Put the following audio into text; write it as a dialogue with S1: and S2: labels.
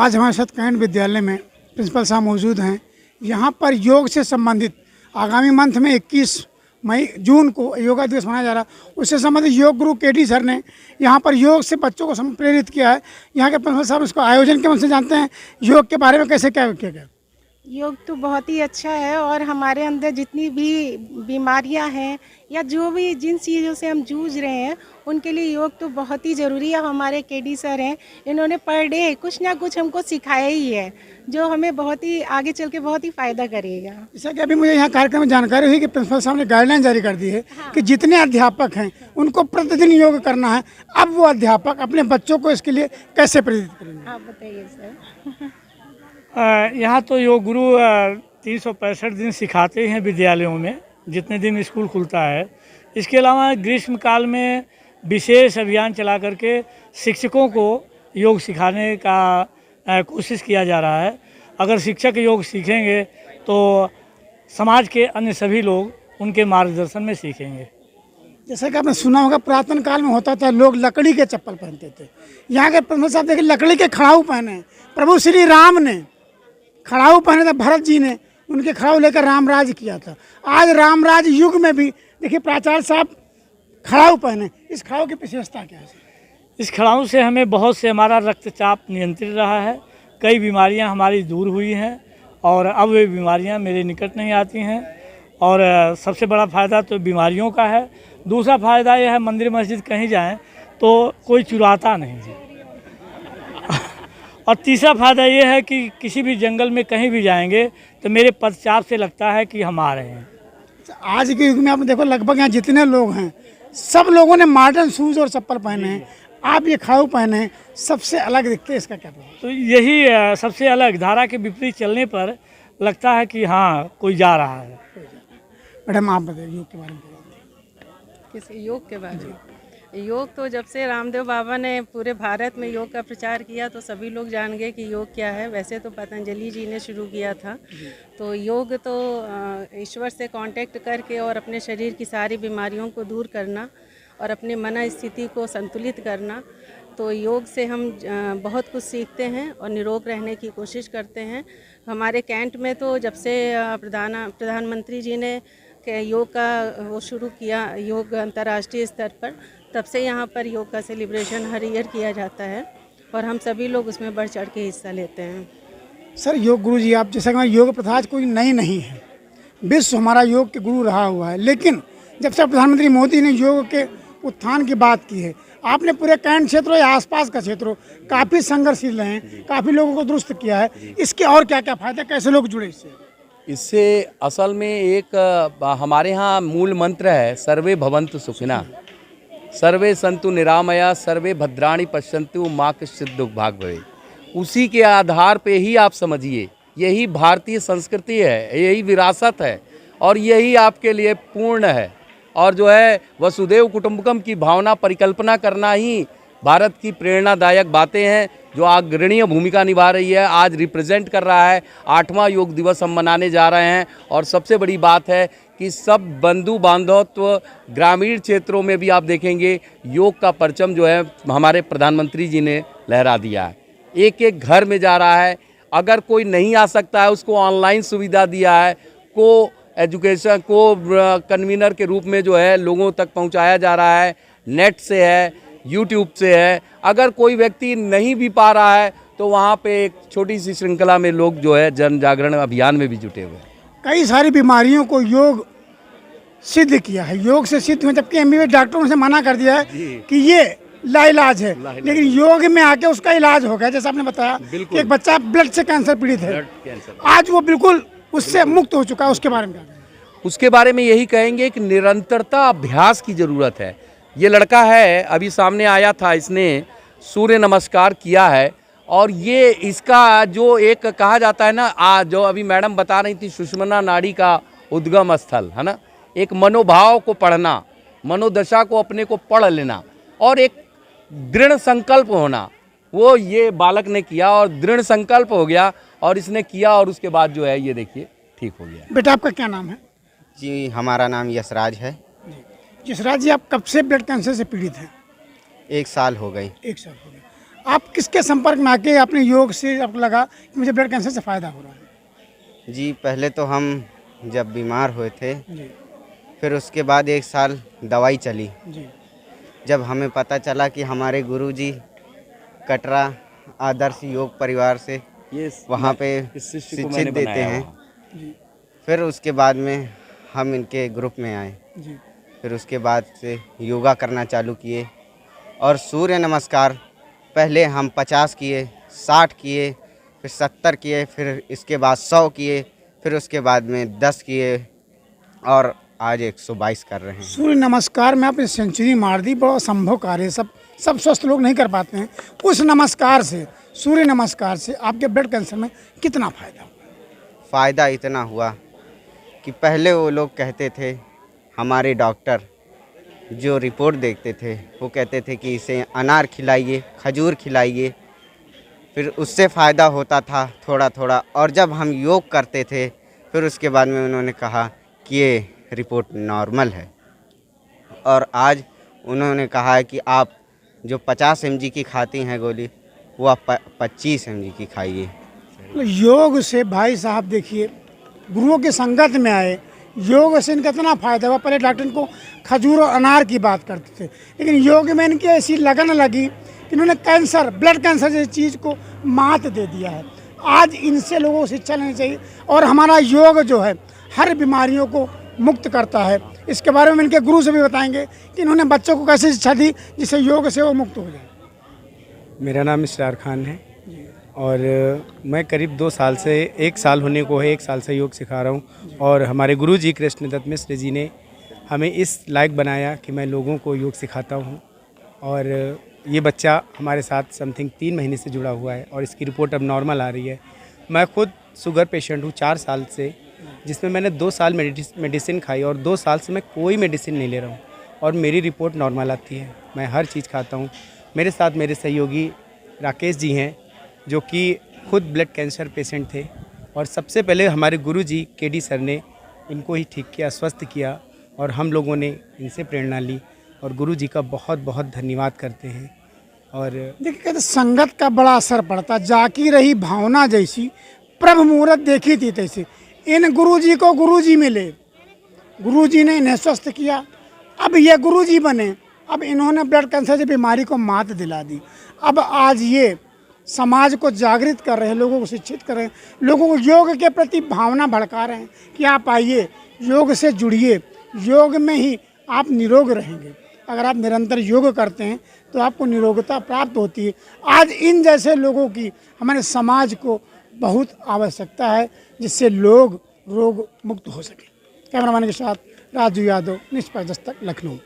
S1: आज हमारे साथ कैंट विद्यालय में प्रिंसिपल साहब मौजूद हैं। यहाँ पर योग से संबंधित आगामी मंथ में 21 जून को योगा दिवस मनाया जा रहा है। उससे संबंधित योग गुरु केडी सर ने यहाँ पर योग से बच्चों को प्रेरित किया है। यहाँ के प्रिंसिपल साहब इसको आयोजन के मन से जानते हैं, योग के बारे में कैसे क्या किया गया।
S2: योग तो बहुत ही अच्छा है और हमारे अंदर जितनी भी बीमारियां हैं या जो भी जिन चीज़ों से हम जूझ रहे हैं उनके लिए योग तो बहुत ही ज़रूरी है। हमारे केडी सर हैं, इन्होंने पर डे कुछ ना कुछ हमको सिखाया ही है जो हमें बहुत ही आगे चल के बहुत ही फ़ायदा करेगा।
S1: जैसा कि अभी मुझे यहाँ कार्यक्रम में जानकारी हुई कि प्रिंसिपल साहब ने गाइडलाइन जारी कर दी है कि जितने अध्यापक हैं उनको प्रतिदिन योग करना है। अब वो अध्यापक अपने बच्चों को इसके लिए कैसे प्रेरित करेंगे,
S2: आप बताइए सर।
S3: यहाँ तो योग गुरु 365 दिन सिखाते हैं विद्यालयों में, जितने दिन स्कूल खुलता है। इसके अलावा ग्रीष्म काल में विशेष अभियान चला करके शिक्षकों को योग सिखाने का कोशिश किया जा रहा है। अगर शिक्षक योग सीखेंगे तो समाज के अन्य सभी लोग उनके मार्गदर्शन में सीखेंगे।
S1: जैसा कि आपने सुना होगा पुरातन काल में होता था, लोग लकड़ी के चप्पल पहनते थे। यहाँ के प्रिंसिपल साहब देखिए लकड़ी के खड़ाऊ पहने। प्रभु श्री राम ने खड़ाऊ पहने थे, भरत जी ने उनके खड़ाऊ लेकर रामराज किया था। आज रामराज युग में भी देखिए प्राचार्य साहब खड़ाऊ पहने। इस खड़ाऊ की विशेषता क्या है?
S3: इस खड़ाऊ से हमें बहुत से हमारा रक्तचाप नियंत्रित रहा है, कई बीमारियां हमारी दूर हुई हैं और अब वे बीमारियां मेरे निकट नहीं आती हैं। और सबसे बड़ा फ़ायदा तो बीमारियों का है। दूसरा फ़ायदा यह है मंदिर मस्जिद कहीं जाएं तो कोई चुराता नहीं है। और तीसरा फ़ायदा ये है कि किसी भी जंगल में कहीं भी जाएंगे तो मेरे पदचाप से लगता है कि हम आ रहे हैं।
S1: आज के युग में आपने देखो लगभग यहाँ जितने लोग हैं सब लोगों ने मॉडर्न शूज़ और चप्पल पहने हैं, आप ये खड़ाऊ पहने हैं, सबसे अलग दिखते हैं। इसका क्या प्रभाव?
S3: तो यही सबसे अलग, धारा के विपरीत चलने पर लगता है कि हाँ कोई जा रहा है।
S1: मैडम आप बताइए योग के बारे में।
S4: किस योग के बारे में? योग तो जब से रामदेव बाबा ने पूरे भारत में योग का प्रचार किया तो सभी लोग जान गए कि योग क्या है। वैसे तो पतंजलि जी ने शुरू किया था। तो योग तो ईश्वर से कांटेक्ट करके और अपने शरीर की सारी बीमारियों को दूर करना और अपनी मन स्थिति को संतुलित करना। तो योग से हम बहुत कुछ सीखते हैं और निरोग रहने की कोशिश करते हैं। हमारे कैंट में तो जब से प्रधानमंत्री जी ने योग का वो शुरू किया, योग अंतर्राष्ट्रीय स्तर पर, तब से यहाँ पर योग का सेलिब्रेशन हर ईयर किया जाता है और हम सभी लोग उसमें बढ़ चढ़ के हिस्सा लेते हैं।
S1: सर योग गुरु जी, आप जैसा कि योग प्रथा आज कोई नई नहीं है, विश्व हमारा योग के गुरु रहा हुआ है। लेकिन जब से प्रधानमंत्री मोदी ने योग के उत्थान की बात की है, आपने पूरे कैंट क्षेत्रों या आसपास का क्षेत्रों काफ़ी संघर्षशील रहे हैं, काफ़ी लोगों को दुरुस्त किया है। इसके और क्या क्या फायदा, कैसे लोग जुड़े
S5: इससे असल में एक हमारे यहाँ मूल मंत्र है सर्वे भवन्तु सुखिनः, सर्वे सन्तु निरामया, सर्वे भद्राणि पश्यन्तु, माँ कश्चित् दुःख भाग् भवेत्। उसी के आधार पे ही आप समझिए, यही भारतीय संस्कृति है, यही विरासत है और यही आपके लिए पूर्ण है। और जो है वसुदेव कुटुंबकम की भावना परिकल्पना करना ही भारत की प्रेरणादायक बातें हैं जो अग्रणीय भूमिका निभा रही है, आज रिप्रेजेंट कर रहा है। 8वां योग दिवस हम मनाने जा रहे हैं और सबसे बड़ी बात है कि सब बंधु बांधवत्व ग्रामीण क्षेत्रों में भी आप देखेंगे योग का परचम जो है हमारे प्रधानमंत्री जी ने लहरा दिया है, एक एक घर में जा रहा है। अगर कोई नहीं आ सकता है उसको ऑनलाइन सुविधा दिया है, को एजुकेशन को कन्वीनर के रूप में जो है लोगों तक पहुंचाया जा रहा है, नेट से है, यूट्यूब से है। अगर कोई व्यक्ति नहीं भी पा रहा है तो वहाँ पे एक छोटी सी श्रृंखला में लोग जो है जन जागरण अभियान में भी जुटे हुए हैं।
S1: कई सारी बीमारियों को योग सिद्ध किया है, योग से सिद्ध हुए, जबकि एमबीबीएस डॉक्टरों ने मना कर दिया है कि ये लाइलाज है, लेकिन योग में आके उसका इलाज हो गया। जैसे आपने बताया कि एक बच्चा ब्लड से कैंसर पीड़ित है, आज वो बिल्कुल उससे मुक्त हो चुका है। उसके बारे में क्या कहेंगे?
S5: उसके बारे में यही कहेंगे कि निरंतरता अभ्यास की ज़रूरत है। ये लड़का है अभी सामने आया था, इसने सूर्य नमस्कार किया है और ये इसका जो एक कहा जाता है ना, जो अभी मैडम बता रही थी सुषुम्ना नाड़ी का उद्गम स्थल है ना, एक मनोभाव को पढ़ना, मनोदशा को अपने को पढ़ लेना और एक दृढ़ संकल्प होना, वो ये बालक ने किया और दृढ़ संकल्प हो गया और इसने किया और उसके बाद जो है ये देखिए ठीक हो गया।
S1: बेटा आपका क्या नाम है?
S6: जी हमारा नाम यशराज है।
S1: यशराज जी, आप कब से ब्लड कैंसर से पीड़ित हैं?
S6: 1 साल हो गई।
S1: 1 साल हो गया। आप किसके संपर्क में आके अपने योग से आपको लगा कि मुझे ब्लड कैंसर से फ़ायदा हो रहा है?
S6: जी पहले तो हम जब बीमार हुए थे,
S1: जी
S6: फिर उसके बाद 1 साल दवाई चली।
S1: जी
S6: जब हमें पता चला कि हमारे गुरुजी कटरा आदर्श योग परिवार से वहाँ पे शिक्षित देते हैं,
S1: जी
S6: फिर उसके बाद में हम इनके ग्रुप में आए।
S1: जी
S6: फिर उसके बाद से योगा करना चालू किए और सूर्य नमस्कार पहले हम 50 किए, 60 किए, फिर 70 किए, फिर इसके बाद 100 किए, फिर उसके बाद में 10 किए और आज 122 कर रहे हैं।
S1: सूर्य नमस्कार में आपने सेंचुरी मार दी, बड़ा असंभव कार्य है, सब स्वस्थ लोग नहीं कर पाते हैं। उस नमस्कार से, सूर्य नमस्कार से आपके ब्लड कैंसर में कितना फ़ायदा हुआ?
S6: फ़ायदा इतना हुआ कि पहले वो लोग कहते थे, हमारे डॉक्टर जो रिपोर्ट देखते थे वो कहते थे कि इसे अनार खिलाइए, खजूर खिलाइए, फिर उससे फ़ायदा होता था थोड़ा थोड़ा। और जब हम योग करते थे फिर उसके बाद में उन्होंने कहा कि ये रिपोर्ट नॉर्मल है। और आज उन्होंने कहा है कि आप जो 50 mg की खाती हैं गोली, वो आप 25 mg की खाइए।
S1: योग से भाई साहब देखिए, गुरुओं की संगत में आए, योग से इनका इतना फ़ायदा हुआ। पहले डॉक्टर इनको खजूर और अनार की बात करते थे, लेकिन योग में इनकी ऐसी लगन लगी कि इन्होंने कैंसर, ब्लड कैंसर जैसी चीज़ को मात दे दिया है। आज इनसे लोगों को शिक्षा लेनी चाहिए और हमारा योग जो है हर बीमारियों को मुक्त करता है। इसके बारे में इनके गुरु से भी बताएंगे कि इन्होंने बच्चों को कैसे शिक्षा दी जिससे योग से वो मुक्त हो जाए।
S7: मेरा नाम इसरार खान है और मैं करीब 2 साल से, 1 साल होने को है, 1 साल से योग सिखा रहा हूँ। और हमारे गुरुजी कृष्णदत्त मिश्र जी ने हमें इस लायक बनाया कि मैं लोगों को योग सिखाता हूँ। और ये बच्चा हमारे साथ समथिंग 3 महीने से जुड़ा हुआ है और इसकी रिपोर्ट अब नॉर्मल आ रही है। मैं खुद शुगर पेशेंट हूँ 4 साल से, जिसमें मैंने 2 साल मेडिसिन खाई और 2 साल से मैं कोई मेडिसिन नहीं ले रहा हूँ और मेरी रिपोर्ट नॉर्मल आती है। मैं हर चीज़ खाता हूँ। मेरे साथ मेरे सहयोगी राकेश जी हैं जो कि खुद ब्लड कैंसर पेशेंट थे और सबसे पहले हमारे गुरुजी केडी सर ने इनको ही ठीक किया, स्वस्थ किया और हम लोगों ने इनसे प्रेरणा ली और गुरुजी का बहुत बहुत धन्यवाद करते हैं। और
S1: देखिए, कहते संगत का बड़ा असर पड़ता, जाकी रही भावना जैसी, प्रभु मुहूर्त देखी थी तैसी। इन गुरुजी को गुरुजी मिले, गुरुजी ने इन्हें स्वस्थ किया, अब ये गुरुजी बने, अब इन्होंने ब्लड कैंसर की बीमारी को मात दिला दी। अब आज ये समाज को जागृत कर रहे हैं, लोगों को शिक्षित कर रहे हैं, लोगों को योग के प्रति भावना भड़का रहे हैं कि आप आइए, योग से जुड़िए, योग में ही आप निरोग रहेंगे। अगर आप निरंतर योग करते हैं तो आपको निरोगता प्राप्त होती है। आज इन जैसे लोगों की हमारे समाज को बहुत आवश्यकता है जिससे लोग रोग मुक्त हो सके। कैमरामैन के साथ राजू यादव, निष्पक्ष दस्तक, लखनऊ।